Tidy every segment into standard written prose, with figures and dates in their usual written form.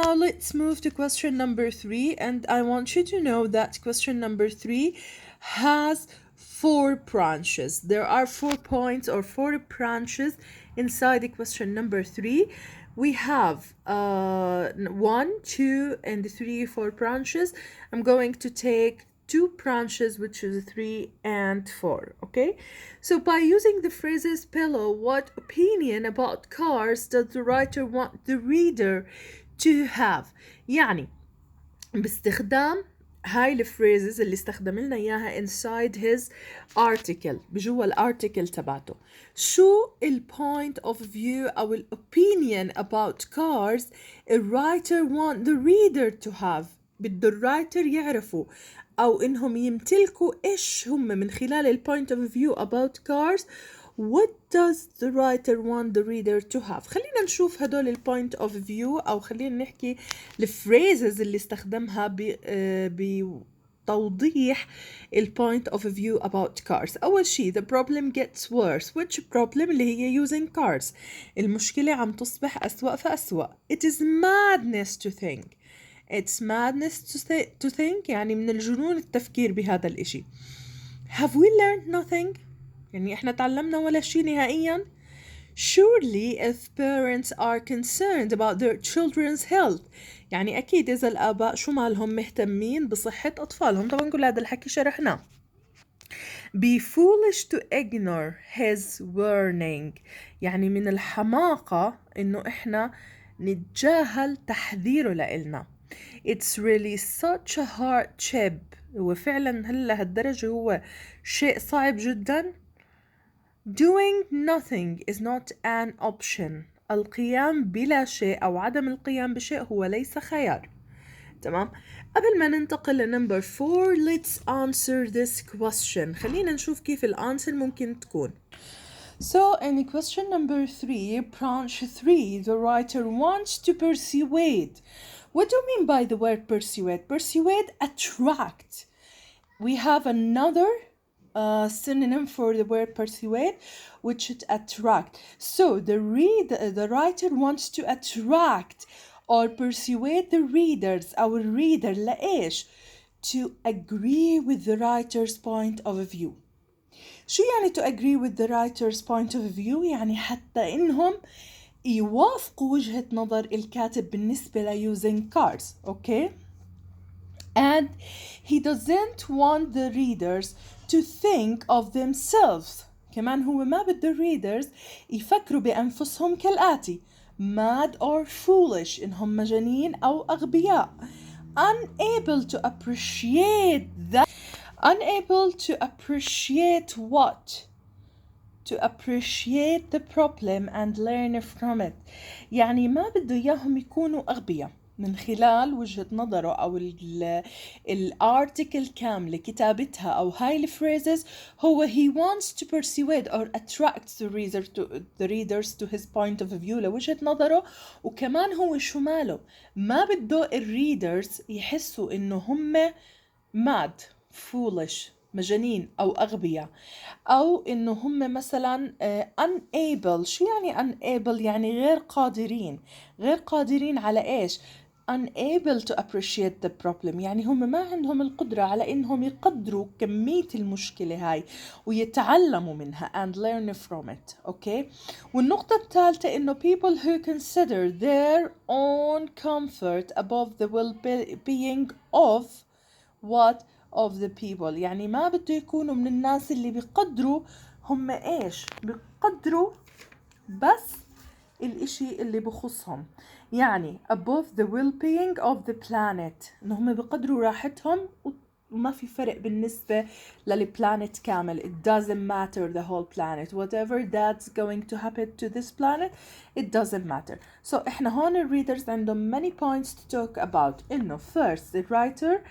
now let's move to question number 3, and I want you to know that question number 3 has 4 branches. There are 4 points or 4 branches inside the question number 3. We have 1, 2, and 3, 4 branches. I'm going to take 2 branches, which is 3 and 4. Okay, so by using the phrases below, what opinion about cars does the writer want the reader to have؟ يعني باستخدام هاي الفريزز اللي استخدم لنا اياها inside his article، بجوا الارتيكل تبعته، شو ال point of view او ال opinion about cars the writer want the reader to have. بده الرايتر يعرفوا او انهم يمتلكوا ايش هم من خلال ال point of view about cars. What does the writer want the reader to have؟ خلينا نشوف هدول ال point of view أو خلينا نحكي الفريزز اللي استخدمها بتوضيح ال point of view about cars. أول شي the problem gets worse. Which problem؟ اللي هي using cars. المشكلة عم تصبح أسوأ فأسوأ. It is madness to think. It's madness to think يعني من الجنون التفكير بهذا الإشي. Have we learned nothing؟ يعني احنا تعلمنا ولا شيء نهائيا. Surely if parents are concerned about their children's health، يعني أكيد إذا الآباء شو مالهم مهتمين بصحة أطفالهم. طبعا كل هذا الحكي شرحناه. Be foolish to ignore his warning، يعني من الحماقة إنه إحنا نتجاهل تحذيره لإلنا. It's really such a hardship. هو فعلا هلا هالدرجة هو شيء صعب جدا. Doing nothing is not an option. القيام بلا شيء أو عدم القيام بشيء هو ليس خيار. تمام. قبل ما ننتقل لنمبر 4 let's answer this question. خلينا نشوف كيف الانسر ممكن تكون. So in question number 3, branch 3, the writer wants to persuade. What do you mean by the word persuade? Persuade, attract. We have another synonym for the word persuade, which is attract. So the writer wants to attract or persuade the readers, our reader لإيش؟ To agree with the writer's point of view. شو يعني to agree with the writer's point of view؟ يعني حتى إنهم يوافقوا وجهة نظر الكاتب بالنسبة ل using cars. Okay? And he doesn't want the readers to think of themselves. كمان هو ما بده readers يفكروا بأنفسهم كالآتي: mad or foolish، إنهم مجانين أو أغبياء. Unable to appreciate that. Unable to appreciate what? To appreciate the problem and learn from it. يعني ما بده إياهم يكونوا أغبياء. من خلال وجهة نظره أو الارتيكل كاملة كتابتها أو هاي الفريزز، هو he wants to persuade or attract the readers to his point of view لوجهة نظره. وكمان هو شو ماله ما بده الريدرز يحسوا إنه هم mad foolish مجانين أو أغبياء، أو إنه هم مثلا unable. شو يعني unable؟ يعني غير قادرين على إيش؟ unable to appreciate the problem، يعني هم ما عندهم القدرة على إنهم يقدروا كمية المشكلة هاي ويتعلموا منها and learn from it. أوكي. والنقطة الثالثة إنه people who consider their own comfort above the well-being of what of the people، يعني ما بده يكونوا من الناس اللي بيقدروا هم إيش؟ بيقدروا بس الإشي اللي بخصهم، يعني above the well-being of the planet، إنهم بيقدروا راحتهم وما في فرق بالنسبة للبلانت كامل. It doesn't matter the whole planet, whatever that's going to happen to this planet it doesn't matter. So إحنا هون الريدرز عندهم many points to talk about. إنه first the writer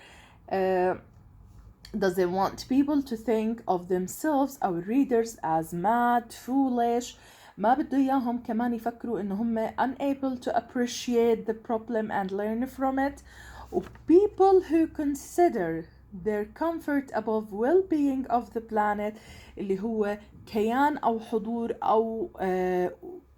doesn't want people to think of themselves our readers as mad foolish. ما بده إياهم كمان يفكروا إنه هم unable to appreciate the problem and learn from it. people who consider their comfort above well-being of the planet، اللي هو كيان أو حضور أو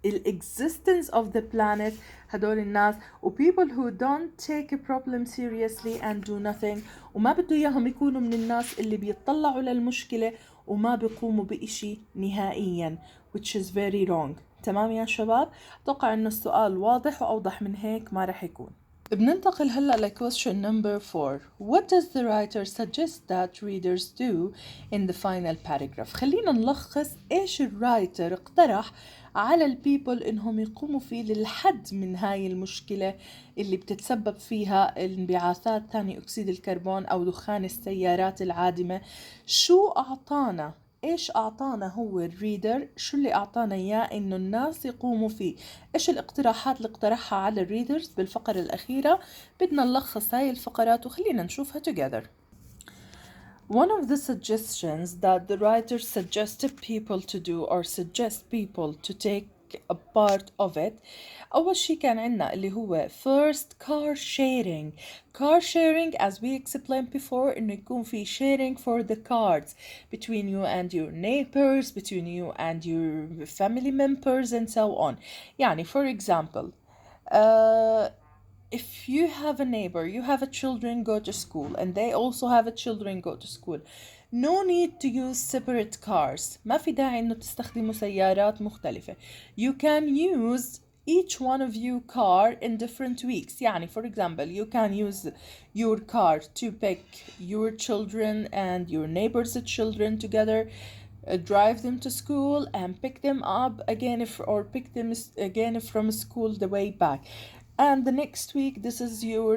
existence of the planet هدول الناس و people who don't take a problem seriously and do nothing وما بده إياهم يكونوا من الناس اللي بيطلعوا للمشكلة وما بيقوموا بإشي نهائيا which is very wrong. تمام يا شباب؟ أتوقع إنه السؤال واضح وأوضح من هيك ما رح يكون. بننتقل هلأ ل question number 4. What does the writer suggest that readers do in the final paragraph؟ خلينا نلخص إيش الرايتر اقترح على البيبل إنهم يقوموا فيه للحد من هاي المشكلة اللي بتتسبب فيها انبعاثات ثاني أكسيد الكربون أو دخان السيارات العادمة. شو أعطانا؟ إيش أعطانا هو الريدر؟ شو اللي أعطانا إياه إنه الناس يقوموا فيه؟ إيش الاقتراحات اللي اقترحها على الريدرز بالفقرة الأخيرة؟ بدنا نلخص هاي الفقرات وخلينا نشوفها together. One of the suggestions that the writer suggested people to do or suggest people to take a part of it أول شي كان عنا اللي هو first car sharing. Car sharing as we explained before إنه يكون في sharing for the cars between you and your neighbors, between you and your family members and so on. يعني for example if you have a neighbor, you have a children go to school and they also have a children go to school. No need to use separate cars. ما في داعي إنه تستخدموا سيارات مختلفة. You can use each one of you car in different weeks. يعني for example, you can use your car to pick your children and your neighbors' children together. Drive them to school and pick them up again or pick them again from school the way back. And the next week this is your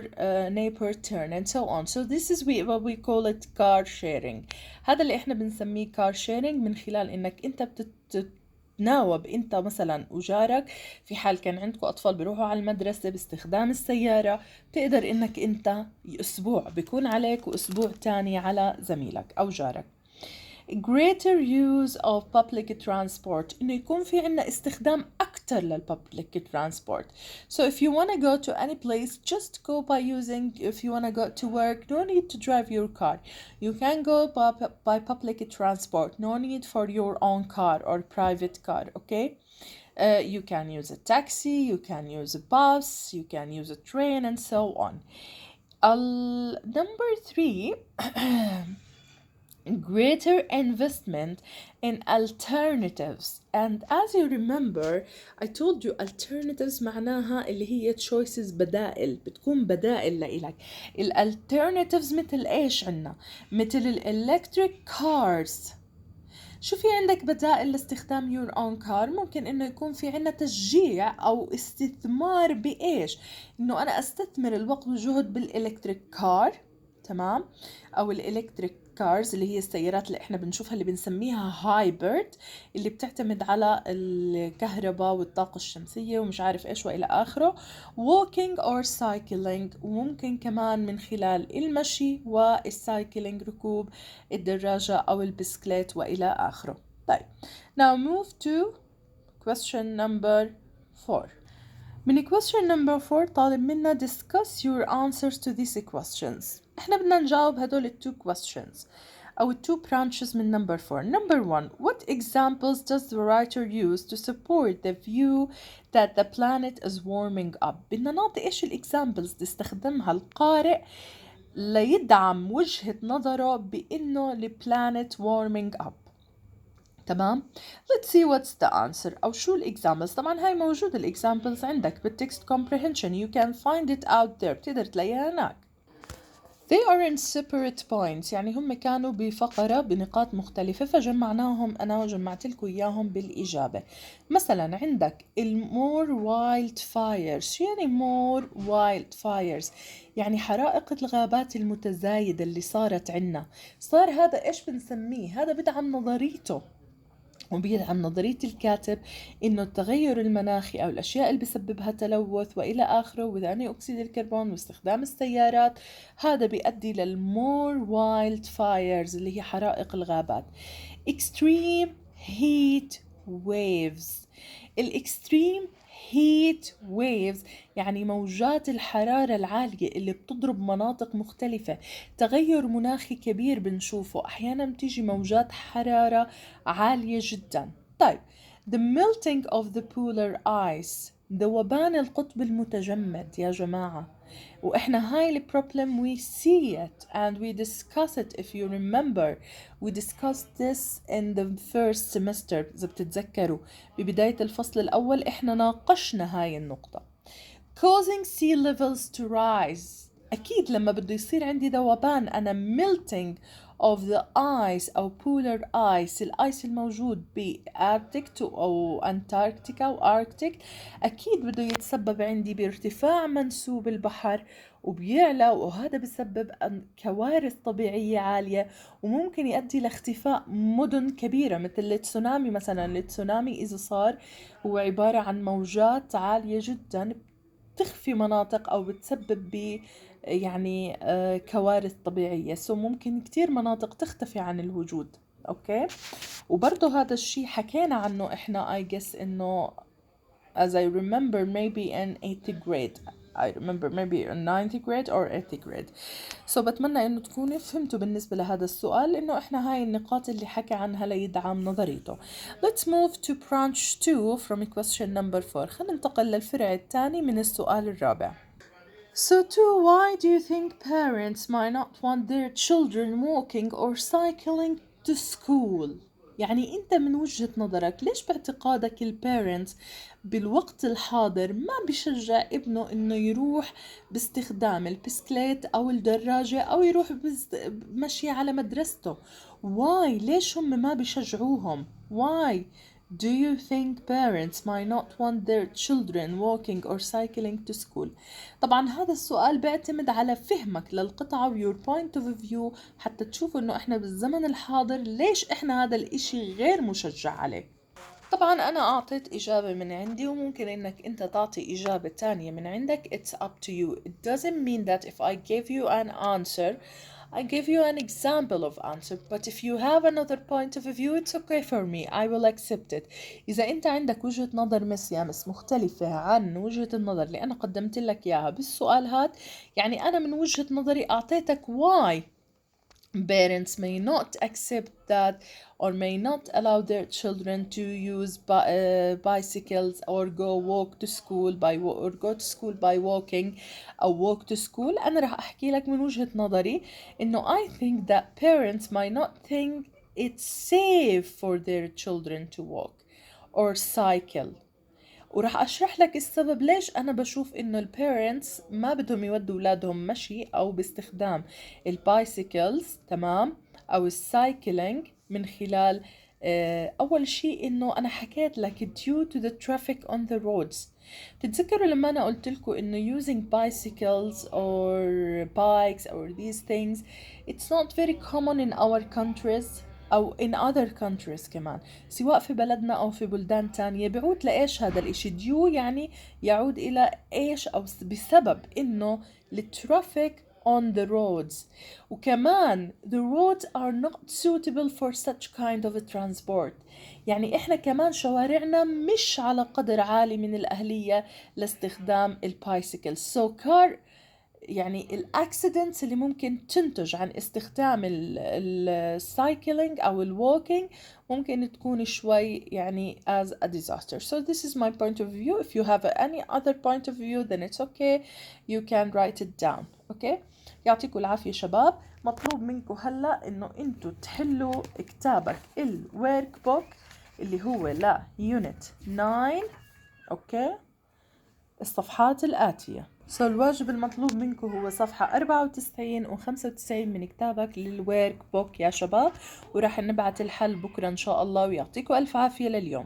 neighbor turn and so on. So this is what we call it car sharing. هذا اللي احنا بنسميه car sharing من خلال انك انت بتتناوب انت مثلا وجارك في حال كان عندكم اطفال بيروحوا على المدرسة باستخدام السيارة بتقدر انك انت اسبوع بيكون عليك واسبوع تاني على زميلك او جارك. Greater use of public transport إنه يكون في عنا استخدام أكتر للpublic transport. So if you want to go to any place, just go by using, if you want to go to work, no need to drive your car. You can go by public transport, no need for your own car or private car, okay? You can use a taxi, you can use a bus, you can use a train and so on. Number 3 greater investment in alternatives. And as you remember I told you alternatives معناها اللي هي choices بدائل بتكون بدائل لإلك. alternatives مثل إيش عنا؟ مثل electric cars. شو في عندك بدائل لاستخدام your own car؟ ممكن إنه يكون في عنا تشجيع أو استثمار بإيش؟ إنه أنا أستثمر الوقت والجهد بالإلكتريك كار. تمام؟ أو الإلكتريك كارز اللي هي السيارات اللي احنا بنشوفها اللي بنسميها هايبرد اللي بتعتمد على الكهرباء والطاقة الشمسية ومش عارف ايش والى اخره. walking or cycling وممكن كمان من خلال المشي والسايكلينج ركوب الدراجة او البسكليت والى اخره. طيب now move to question number 4. من question number 4 طالب منا discuss your answers to these questions. احنا بدنا نجاوب هدول two questions أو two branches من number 4. Number 1, what examples does the writer use to support the view that the planet is warming up؟ بدنا نعطي إيش examples تستخدمها القارئ ليدعم وجهة نظره بإنه planet warming up. تمام. let's see what's the answer أو شو examples. طبعا هاي موجود examples عندك بالtext comprehension, you can find it out there بتقدر تلاقيها هناك. they are in separate points يعني هم كانوا بفقرة بنقاط مختلفة فجمعناهم أنا وجمعت لكم إياهم بالإجابة. مثلا عندك more wildfires. شو يعني more wildfires؟ يعني حرائق الغابات المتزايدة اللي صارت عنا. صار هذا إيش بنسميه؟ هذا بدعم نظريته وبيدعم نظرية الكاتب إنه التغير المناخي أو الأشياء اللي بسببها تلوث وإلى آخره وثاني أكسيد الكربون واستخدام السيارات هذا بيؤدي للمور وايلد فايرز اللي هي حرائق الغابات. extreme heat waves. الإكستريم heat waves يعني موجات الحرارة العالية اللي بتضرب مناطق مختلفة. تغير مناخي كبير بنشوفه أحيانا بتيجي موجات حرارة عالية جدا. طيب The melting of the polar ice. ذوبان القطب المتجمد يا جماعة. وإحنا هاي البروبلم we see it and we discuss it if you remember. We discussed this in the first semester إذا بتتذكروا ببداية الفصل الأول إحنا ناقشنا هاي النقطة. Causing sea levels to rise. أكيد لما بده يصير عندي ذوبان أنا melting of the ice أو polar ice الآيس الموجود بأركتيك أو أنتاركتيكا أو أركتيك أكيد بده يتسبب عندي بارتفاع منسوب البحر وبيعلى وهذا بسبب كوارث طبيعية عالية وممكن يؤدي لاختفاء مدن كبيرة مثل التسونامي مثلا. التسونامي إذا صار هو عبارة عن موجات عالية جدا تخفي مناطق أو بتسبب يعني كوارث طبيعية ممكن كتير مناطق تختفي عن الوجود. أوكي وبرضه هذا الشيء حكينا عنه إحنا I guess إنه as I remember maybe in 8th grade. I remember maybe in 9th grade or 8th grade. بتمنى إنه تكونوا فهمتوا بالنسبة لهذا السؤال إنه إحنا هاي النقاط اللي حكى عنها ليدعم نظريته. Let's move to branch 2 from question number 4. خلينا ننتقل للفرع الثاني من السؤال الرابع. So too, why do you think parents might not want their children walking or cycling to school? يعني أنت من وجهة نظرك ليش باعتقادك البيرنتس بالوقت الحاضر ما بيشجع ابنه إنه يروح باستخدام البسكليت أو الدراجة أو يروح مشي على مدرسته؟ Why؟ ليش هم ما بيشجعوهم؟ Why do you think parents might not want their children walking or cycling to school? طبعا هذا السؤال بيعتمد على فهمك للقطعة و your point of view حتى تشوفوا انه احنا بالزمن الحاضر ليش احنا هذا الاشي غير مشجع عليه. طبعا انا اعطيت اجابة من عندي وممكن انك انت تعطي اجابة تانية من عندك. It's up to you. It doesn't mean that if I gave you an answer I give you an example of answer, but if you have another point of view it's okay for me. I will accept it. إذا أنت عندك وجهة نظر مس مختلفة عن وجهة النظر اللي أنا قدمت لك إياها بالسؤال هاد يعني أنا من وجهة نظري أعطيتك why parents may not accept that or may not allow their children to use bicycles or walk to school or go to school by walking أو walk to school. أنا رح أحكي لك من وجهة نظري إنه I think that parents might not think it's safe for their children to walk or cycle. وراح أشرح لك السبب ليش أنا بشوف إنه البيرنتس ما بدهم يودوا أولادهم مشي أو باستخدام البايسيكلز تمام أو السايكلينج من خلال أول شيء إنه أنا حكيت لك due to the traffic on the roads. تتذكروا لما أنا قلت لكم إنه using bicycles or bikes or these things it's not very common in our countries أو in other countries كمان سواء في بلدنا أو في بلدان تانية. بيعود لإيش هذا الإشي؟ ديو يعني يعود إلى إيش أو بسبب إنه الترافيك on the roads وكمان the roads are not suitable for such kind of a transport. يعني إحنا كمان شوارعنا مش على قدر عالي من الأهلية لاستخدام البايسيكل. so car يعني الأكسيدنتس اللي ممكن تنتج عن استخدام السايكلينج أو الووكينج ممكن تكون شوي يعني as a disaster. So this is my point of view. If you have any other point of view then it's okay. You can write it down. Okay. يعطيكم العافية شباب. مطلوب منكم هلأ إنه أنتوا تحلوا كتابك الورك بوك اللي هو لا يونت 9. أوكي. الصفحات الآتية. الواجب المطلوب منكم هو صفحة 94 و 95 من كتابك للورك بوك يا شباب وراح نبعت الحل بكرة إن شاء الله ويعطيكم ألف عافية لليوم.